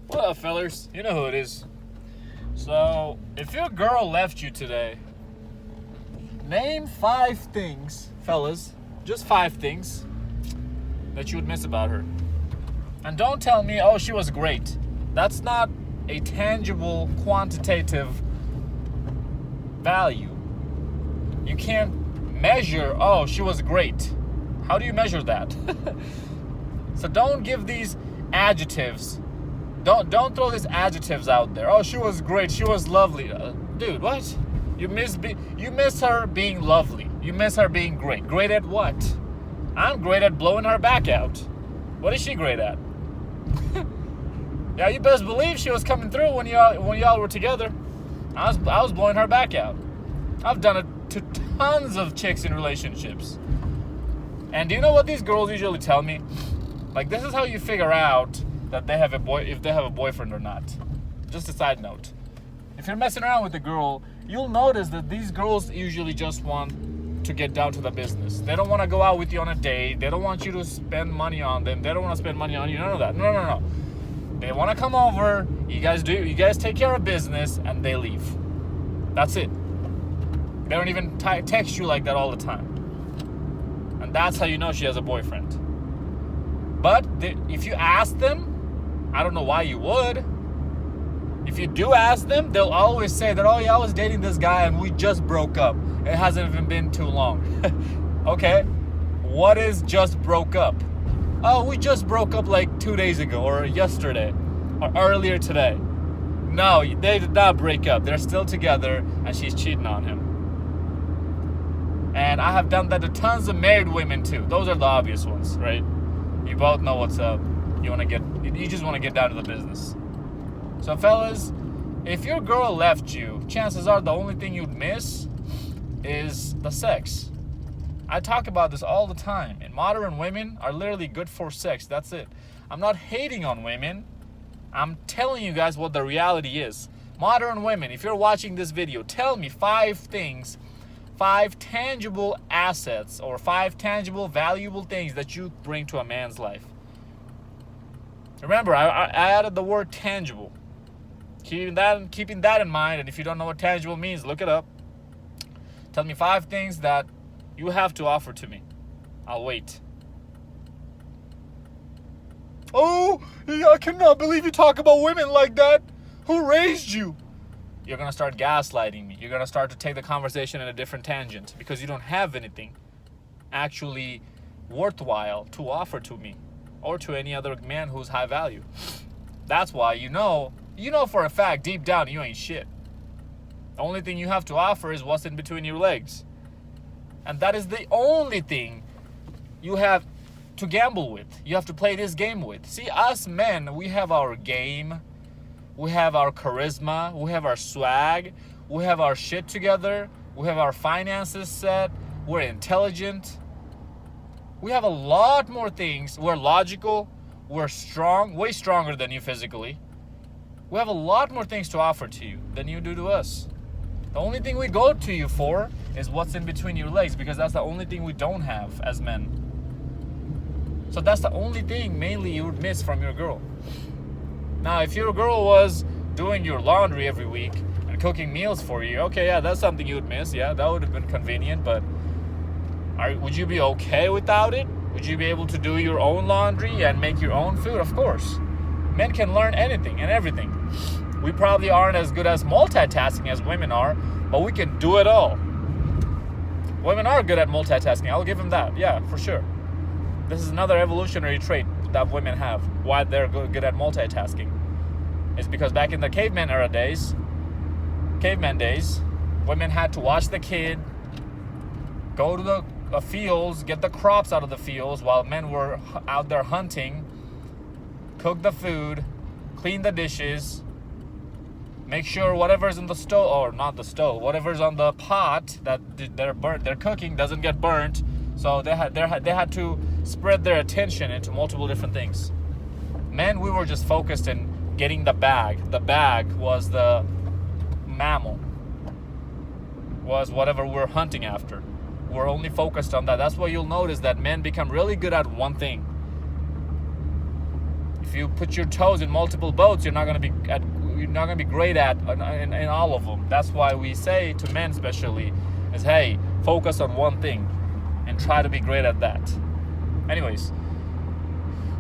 What up, fellers? You know who it is. So, if your girl left you today, name 5 things, fellas, just 5 things that you would miss about her. And don't tell me, oh, she was great. That's not a tangible, quantitative value. You can't measure, oh, she was great. How do you measure that? So don't give these adjectives. Don't throw these adjectives out there. Oh, she was great. She was lovely. Dude, what? You miss her being lovely. You miss her being great. Great at what? I'm great at blowing her back out. What is she great at? Yeah, you best believe she was coming through when y'all were together. I was blowing her back out. I've done it to tons of chicks in relationships. And do you know what these girls usually tell me? Like, this is how you figure out that if they have a boyfriend or not. Just a side note. If you're messing around with a girl, you'll notice that these girls usually just want to get down to the business. They don't want to go out with you on a date. They don't want you to spend money on them. They don't want to spend money on you. None of that. No. They want to come over. You guys take care of business, and they leave. That's it. They don't even text you like that all the time. And that's how you know she has a boyfriend. But if you ask them, I don't know why you would. If you do ask them, they'll always say that, oh yeah, I was dating this guy and we just broke up. It hasn't even been too long. Okay, what is just broke up? Oh, we just broke up like 2 days ago or yesterday or earlier today. No, they did not break up. They're still together and she's cheating on him. And I have done that to tons of married women too. Those are the obvious ones, right? You both know what's up. You just want to get down to the business. So fellas, if your girl left you, chances are the only thing you'd miss is the sex. I talk about this all the time. And modern women are literally good for sex. That's it. I'm not hating on women. I'm telling you guys what the reality is. Modern women, if you're watching this video, tell me 5 things, 5 tangible assets or 5 tangible, valuable things that you bring to a man's life. Remember, I added the word tangible. Keeping that in mind, and if you don't know what tangible means, look it up. Tell me 5 things that you have to offer to me. I'll wait. Oh, I cannot believe you talk about women like that. Who raised you? You're going to start gaslighting me. You're going to start to take the conversation in a different tangent because you don't have anything actually worthwhile to offer to me or to any other man who's high value. That's why you know for a fact deep down you ain't shit. The only thing you have to offer is what's in between your legs. And that is the only thing you have to gamble with. You have to play this game with. See, us men, we have our game. We have our charisma. We have our swag. We have our shit together. We have our finances set. We're intelligent. We have a lot more things. We're logical. We're strong. Way stronger than you physically. We have a lot more things to offer to you than you do to us. The only thing we go to you for is what's in between your legs, because that's the only thing we don't have as men. So that's the only thing mainly you would miss from your girl. Now, if your girl was doing your laundry every week and cooking meals for you, okay, yeah, that's something you would miss. Yeah, that would have been convenient, but would you be okay without it? Would you be able to do your own laundry and make your own food? Of course. Men can learn anything and everything. We probably aren't as good as multitasking as women are, but we can do it all. Women are good at multitasking. I'll give them that. Yeah, for sure. This is another evolutionary trait that women have. Why they're good at multitasking. It's because back in the caveman days, women had to watch the kid, go to the fields, get the crops out of the fields while men were out there hunting, cook the food, clean the dishes, make sure whatever's in the stove, or not the stove, whatever's on the pot that they're cooking doesn't get burnt. So they had to spread their attention into multiple different things. Men, we were just focused in getting the bag. The bag was the mammal, was whatever we're hunting after. We're only focused on that. That's why you'll notice that men become really good at one thing. If you put your toes in multiple boats, you're not gonna be great at in all of them. That's why we say to men especially is, hey, focus on one thing and try to be great at that. Anyways,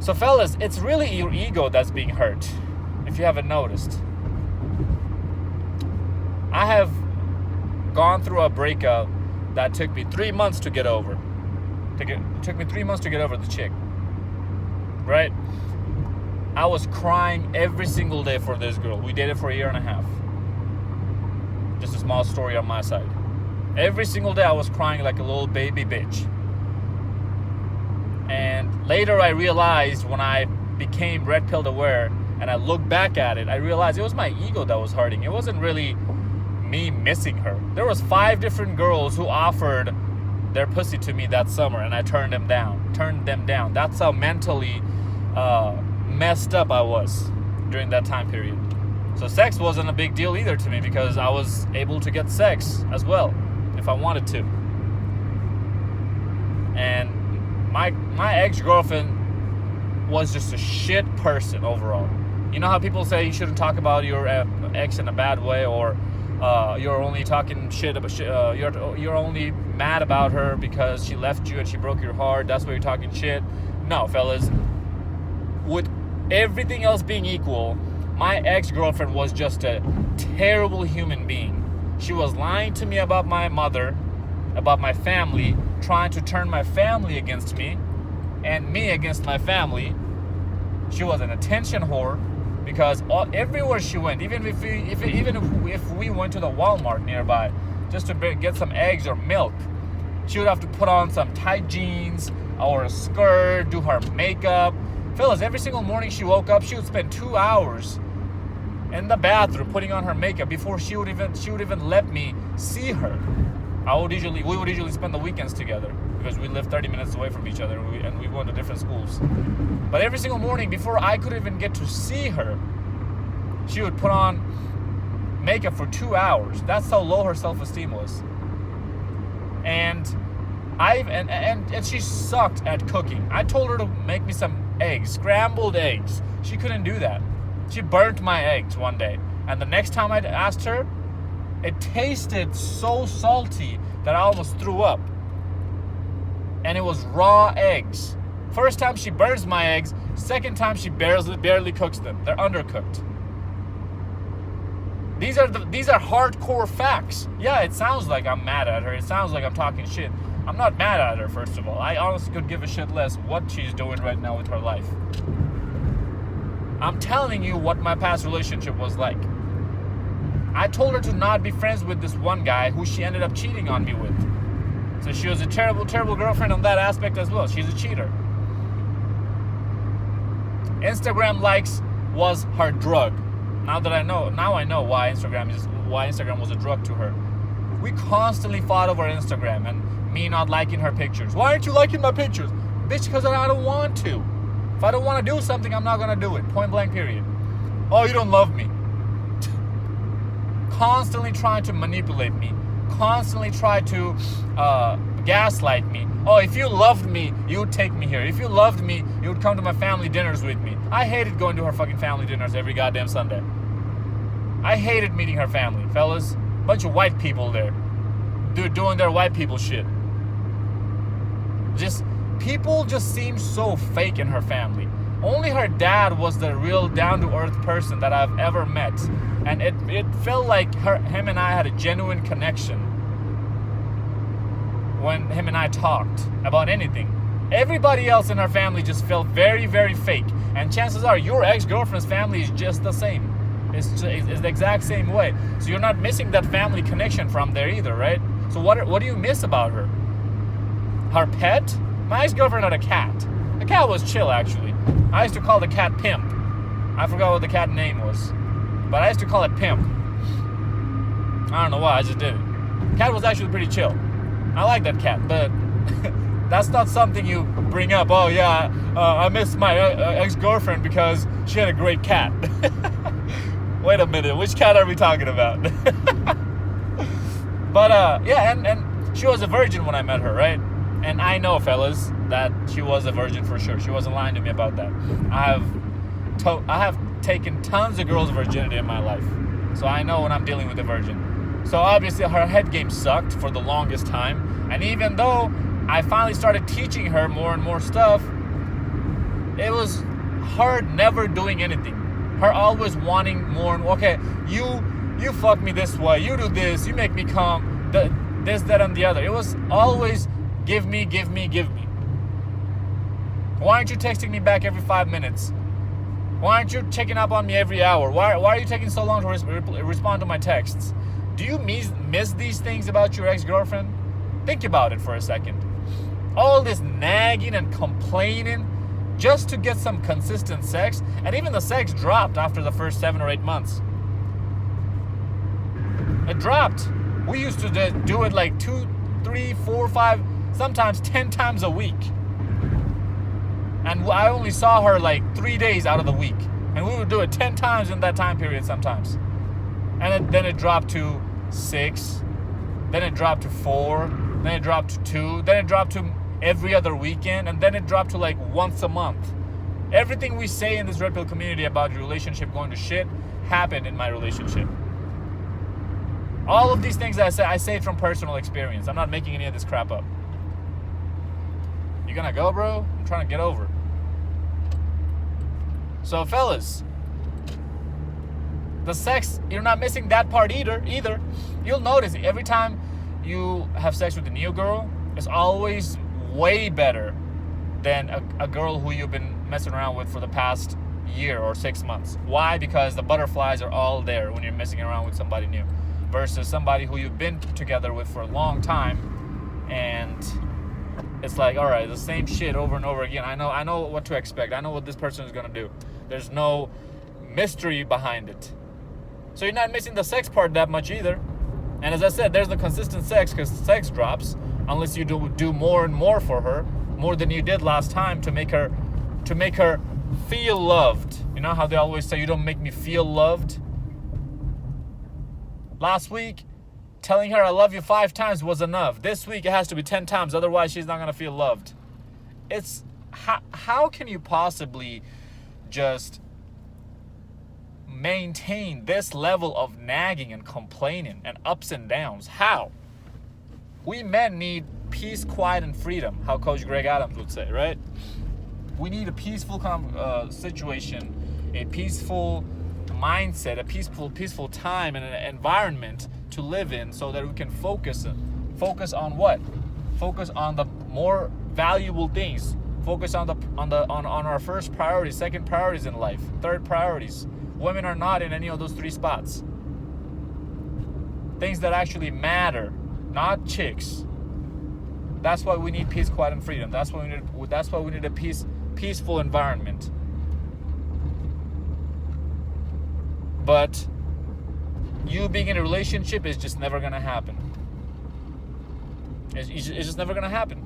so fellas, it's really your ego that's being hurt, if you haven't noticed. I have gone through a breakup that took me 3 months to get over. It took me 3 months to get over the chick, right? I was crying every single day for this girl. We dated for 1.5 years. Just a small story on my side. Every single day I was crying like a little baby bitch. And later I realized, when I became red pilled aware and I looked back at it, I realized it was my ego that was hurting. It wasn't really me missing her. There was 5 different girls who offered their pussy to me that summer, and I turned them down. That's how mentally messed up I was during that time period. So sex wasn't a big deal either to me, because I was able to get sex as well if I wanted to. And my ex-girlfriend was just a shit person overall. You know how people say you shouldn't talk about your ex in a bad way, or you're only talking shit about you're only mad about her because she left you and she broke your heart. That's why you're talking shit. No, fellas. With everything else being equal, my ex-girlfriend was just a terrible human being. She was lying to me about my mother, about my family, trying to turn my family against me and me against my family. She was an attention whore, because everywhere she went, even if we went to the Walmart nearby just to get some eggs or milk, she would have to put on some tight jeans or a skirt, do her makeup. Fellas, every single morning she woke up, she would spend 2 hours in the bathroom putting on her makeup before she would even let me see her. We would usually spend the weekends together, because we lived 30 minutes away from each other, and we went to different schools. But every single morning, before I could even get to see her, she would put on makeup for 2 hours. That's how low her self-esteem was. And she sucked at cooking. I told her to make me some eggs, scrambled eggs. She couldn't do that. She burnt my eggs one day, and the next time I asked her, it tasted so salty that I almost threw up. And it was raw eggs. First time she burns my eggs, second time she barely cooks them. They're undercooked. These are hardcore facts. Yeah, it sounds like I'm mad at her. It sounds like I'm talking shit. I'm not mad at her, first of all. I honestly could give a shit less what she's doing right now with her life. I'm telling you what my past relationship was like. I told her to not be friends with this one guy who she ended up cheating on me with. So she was a terrible, terrible girlfriend on that aspect as well. She's a cheater. Instagram likes was her drug. Now I know why Instagram was a drug to her. We constantly fought over Instagram and me not liking her pictures. Why aren't you liking my pictures? Bitch, because I don't want to. If I don't want to do something, I'm not going to do it. Point blank, period. Oh, you don't love me. Constantly trying to manipulate me. Constantly try to gaslight me. Oh, if you loved me, you would take me here. If you loved me, you would come to my family dinners with me. I hated going to her fucking family dinners every goddamn Sunday. I hated meeting her family, fellas. Bunch of white people there. Doing their white people shit. People just seem so fake in her family. Only her dad was the real down-to-earth person that I've ever met. And it felt like him and I had a genuine connection when him and I talked about anything. Everybody else in her family just felt very, very fake. And chances are your ex-girlfriend's family is just the same. It's the exact same way. So you're not missing that family connection from there either, right? So what do you miss about her? Her pet? My ex-girlfriend had a cat. The cat was chill, actually. I used to call the cat Pimp. I forgot what the cat name was, but I used to call it Pimp. I don't know why, I just did it. Cat was actually pretty chill. I like that cat, but that's not something you bring up. Oh yeah, I miss my ex-girlfriend because she had a great cat. Wait a minute, which cat are we talking about? But yeah, and she was a virgin when I met her, right? And I know, fellas, that she was a virgin for sure. She wasn't lying to me about that. I have taken tons of girls' virginity in my life, so I know when I'm dealing with a virgin. So obviously her head game sucked for the longest time, and even though I finally started teaching her more and more stuff, it was her never doing anything. Her always wanting more and okay, you fuck me this way, you do this, you make me come, this, that, and the other. It was always give me. Why aren't you texting me back every 5 minutes? Why aren't you checking up on me every hour? Why are you taking so long to respond to my texts? Do you miss these things about your ex-girlfriend? Think about it for a second. All this nagging and complaining just to get some consistent sex, and even the sex dropped after the first 7 or 8 months. It dropped. We used to do it like 2, 3, 4, 5, sometimes 10 times a week. And I only saw her like 3 days out of the week. And we would do it 10 times in that time period sometimes. And then it dropped to 6. Then it dropped to 4. Then it dropped to 2. Then it dropped to every other weekend. And then it dropped to like once a month. Everything we say in this Red Pill community about your relationship going to shit happened in my relationship. All of these things I say it from personal experience. I'm not making any of this crap up. You gonna go, bro? I'm trying to get over. So, fellas, the sex, you're not missing that part either. You'll notice every time you have sex with a new girl, it's always way better than a girl who you've been messing around with for the past year or 6 months. Why? Because the butterflies are all there when you're messing around with somebody new versus somebody who you've been together with for a long time, and it's like, all right, the same shit over and over again. I know what to expect. I know what this person is gonna do. There's no mystery behind it. So you're not missing the sex part that much either. And as I said, there's the consistent sex because sex drops unless you do more and more for her, more than you did last time to make her feel loved. You know how they always say, you don't make me feel loved? Last week, telling her I love you 5 times was enough. This week it has to be 10 times, otherwise she's not gonna feel loved. It's how can you possibly just maintain this level of nagging and complaining and ups and downs? How? We men need peace, quiet, and freedom, how Coach Greg Adams would say, right? We need a peaceful situation, a peaceful mindset, a peaceful time and an environment to live in, so that we can focus on what? Focus on the more valuable things. Focus on our first priorities, second priorities in life, third priorities. Women are not in any of those 3 spots. Things that actually matter, not chicks. That's why we need peace, quiet, and freedom. That's why we need a peaceful environment. But you being in a relationship is just never gonna happen. It's just never gonna happen.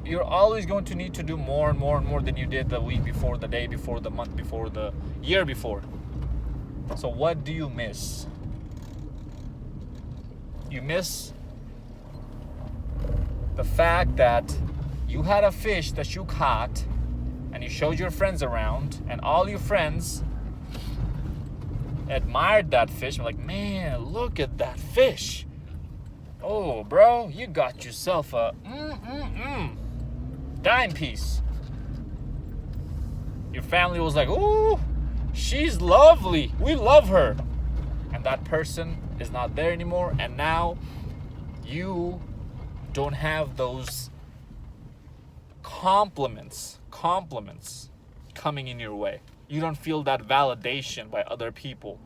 You're always going to need to do more and more and more than you did the week before, the day before, the month before, the year before. So what do you miss? You miss the fact that you had a fish that you caught and you showed your friends around, and all your friends admired that fish. I'm like, man, look at that fish. Oh, bro, you got yourself a dime piece. Your family was like, ooh, she's lovely. We love her. And that person is not there anymore. And now you don't have those compliments coming in your way. You don't feel that validation by other people.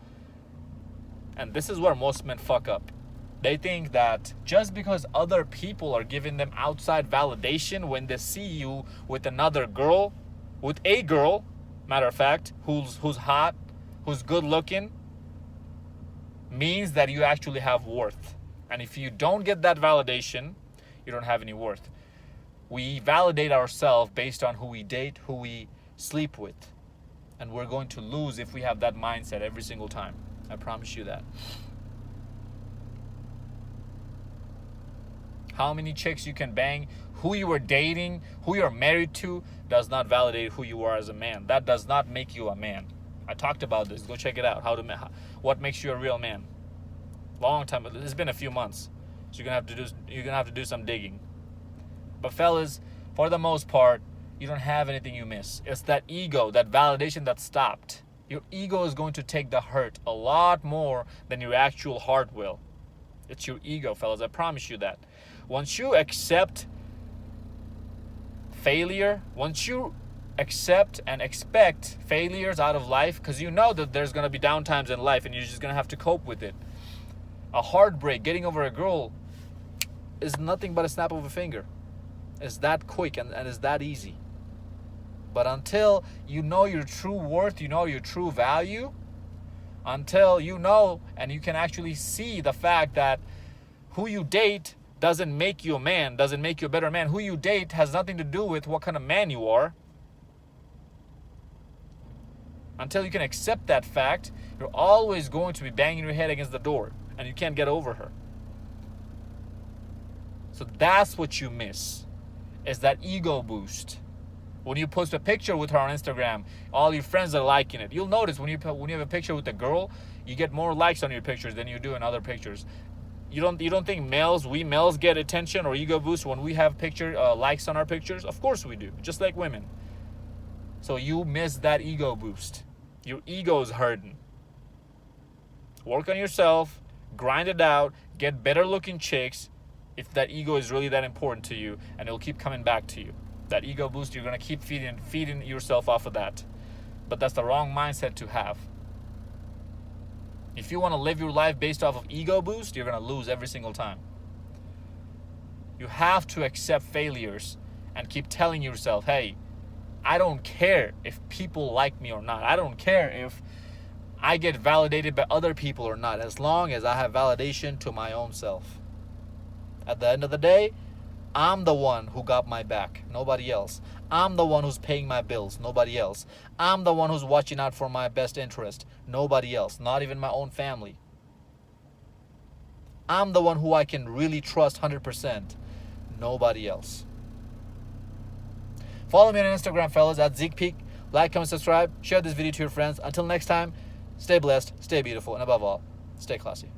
And this is where most men fuck up. They think that just because other people are giving them outside validation when they see you with another girl, with a girl, matter of fact, who's hot, who's good looking, means that you actually have worth. And if you don't get that validation, you don't have any worth. We validate ourselves based on who we date, who we sleep with. And we're going to lose if we have that mindset every single time. I promise you that. how many chicks you can bang, who you were dating, who you're married to, does not validate who you are as a man. That does not make you a man. I talked about this. Go check it out. What makes you a real man? Long time. It's been a few months, so you're gonna have to do some digging. But fellas, for the most part, you don't have anything you miss. It's that ego, that validation that stopped. Your ego is going to take the hurt a lot more than your actual heart will. It's your ego, fellas. I promise you that. Once you accept failure, once you accept and expect failures out of life, because you know that there's going to be downtimes in life and you're just going to have to cope with it. A heartbreak, getting over a girl, is nothing but a snap of a finger. It's that quick and it's that easy. But until you know your true worth, you know your true value, until you know and you can actually see the fact that who you date doesn't make you a man, doesn't make you a better man. Who you date has nothing to do with what kind of man you are. Until you can accept that fact, you're always going to be banging your head against the door and you can't get over her. So that's what you miss, is that ego boost. When you post a picture with her on Instagram, all your friends are liking it. You'll notice when you have a picture with a girl, you get more likes on your pictures than you do in other pictures. You don't think we males get attention or ego boost when we have likes on our pictures? Of course we do, just like women. So you miss that ego boost. Your ego is hurting. Work on yourself, grind it out, get better looking chicks if that ego is really that important to you, and it'll keep coming back to you. That ego boost, you're going to keep feeding yourself off of that. But that's the wrong mindset to have. If you want to live your life based off of ego boost, you're going to lose every single time. You have to accept failures and keep telling yourself, hey, I don't care if people like me or not. I don't care if I get validated by other people or not, as long as I have validation to my own self. At the end of the day, I'm the one who got my back, nobody else. I'm the one who's paying my bills, nobody else. I'm the one who's watching out for my best interest, nobody else, not even my own family. I'm the one who I can really trust 100%, nobody else. Follow me on Instagram, fellas, at Zeekpeak. Like, comment, subscribe, share this video to your friends. Until next time, stay blessed, stay beautiful, and above all, stay classy.